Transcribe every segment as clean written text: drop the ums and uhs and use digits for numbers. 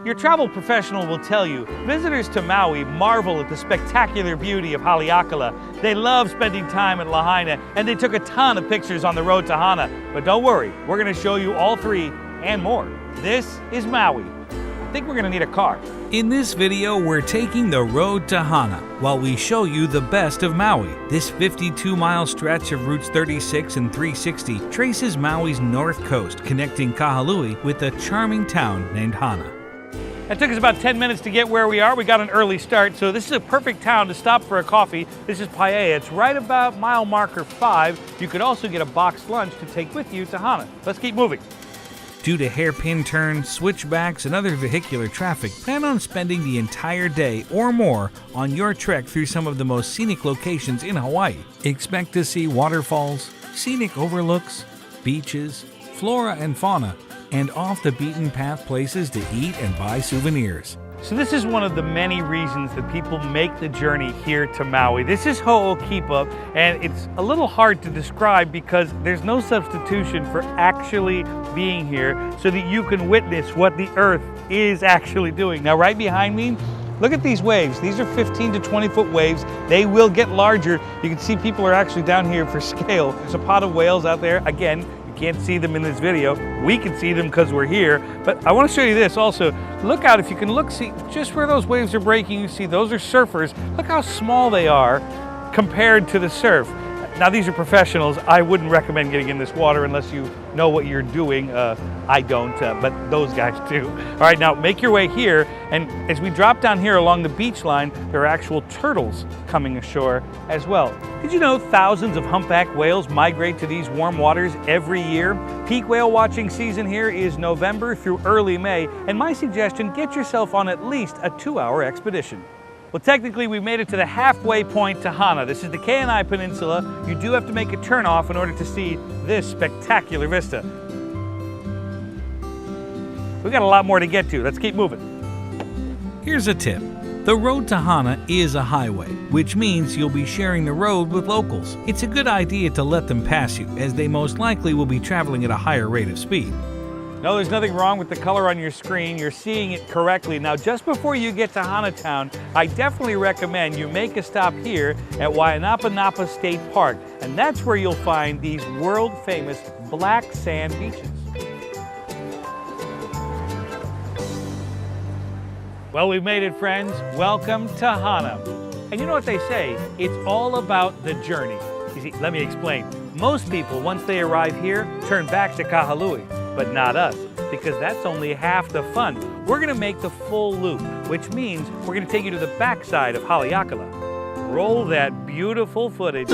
Your travel professional will tell you, visitors to Maui marvel at the spectacular beauty of Haleakala. They love spending time at Lahaina, and they took a ton of pictures on the road to Hana. But don't worry, we're going to show you all three and more. This is Maui. I think we're going to need a car. In this video, we're taking the road to Hana while we show you the best of Maui. This 52-mile stretch of routes 36 and 360 traces Maui's north coast, connecting Kahului with a charming town named Hana. It took us about 10 minutes to get where we are. We got an early start, so this is a perfect town to stop for a coffee. This is Paia. It's right about mile marker 5. You could also get a boxed lunch to take with you to Hana. Let's keep moving. Due to hairpin turns, switchbacks, and other vehicular traffic, plan on spending the entire day or more on your trek through some of the most scenic locations in Hawaii. Expect to see waterfalls, scenic overlooks, beaches, flora and fauna, and off-the-beaten-path places to eat and buy souvenirs. So this is one of the many reasons that people make the journey here to Maui. This is Ho'okipa, and it's a little hard to describe because there's no substitution for actually being here so that you can witness what the earth is actually doing. Now, right behind me, look at these waves. These are 15 to 20-foot waves. They will get larger. You can see people are actually down here for scale. There's a pod of whales out there. Again, can't see them in this video. We can see them because we're here, but I want to show you this also. Look out, if you can look, see just where those waves are breaking, you see those are surfers. Look how small they are compared to the surf. Now, these are professionals. I wouldn't recommend getting in this water unless you know what you're doing. I don't, but those guys do. All right, now make your way here, and as we drop down here along the beach line, there are actual turtles coming ashore as well. Did you know thousands of humpback whales migrate to these warm waters every year? Peak whale watching season here is November through early May, and my suggestion, get yourself on at least a 2-hour expedition. Well, technically, we've made it to the halfway point to Hana. This is the Kenai Peninsula. You do have to make a turnoff in order to see this spectacular vista. We've got a lot more to get to. Let's keep moving. Here's a tip. The road to Hana is a highway, which means you'll be sharing the road with locals. It's a good idea to let them pass you, as they most likely will be traveling at a higher rate of speed. No, there's nothing wrong with the color on your screen. You're seeing it correctly. Now, just before you get to Hana Town, I definitely recommend you make a stop here at Waianapanapa State Park, and that's where you'll find these world-famous black sand beaches. Well, we've made it, friends. Welcome to Hana. And you know what they say? It's all about the journey. You see, let me explain. Most people, once they arrive here, turn back to Kahului. But not us, because that's only half the fun. We're gonna make the full loop, which means we're gonna take you to the backside of Haleakala. Roll that beautiful footage.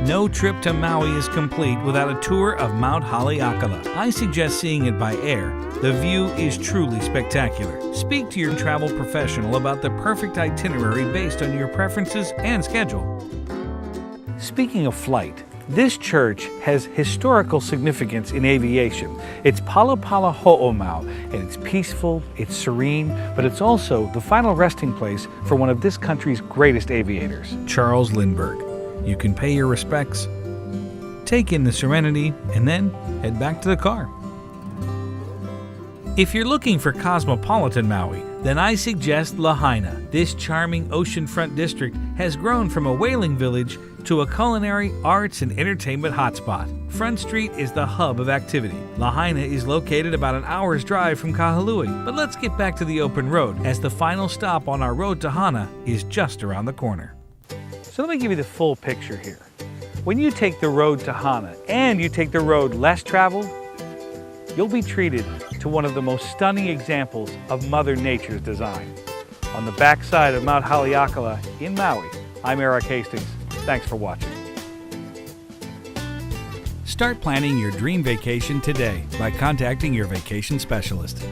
No trip to Maui is complete without a tour of Mount Haleakala. I suggest seeing it by air. The view is truly spectacular. Speak to your travel professional about the perfect itinerary based on your preferences and schedule. Speaking of flight, this church has historical significance in aviation. It's Palapala Ho'omau, and it's peaceful, it's serene, but it's also the final resting place for one of this country's greatest aviators, Charles Lindbergh. You can pay your respects, take in the serenity, and then head back to the car. If you're looking for cosmopolitan Maui, then I suggest Lahaina. This charming oceanfront district has grown from a whaling village to a culinary, arts, and entertainment hotspot. Front Street is the hub of activity. Lahaina is located about an hour's drive from Kahului. But let's get back to the open road, as the final stop on our road to Hana is just around the corner. So let me give you the full picture here. When you take the road to Hana and you take the road less traveled, you'll be treated to one of the most stunning examples of Mother Nature's design. On the backside of Mount Haleakala in Maui, I'm Eric Hastings. Thanks for watching. Start planning your dream vacation today by contacting your vacation specialist.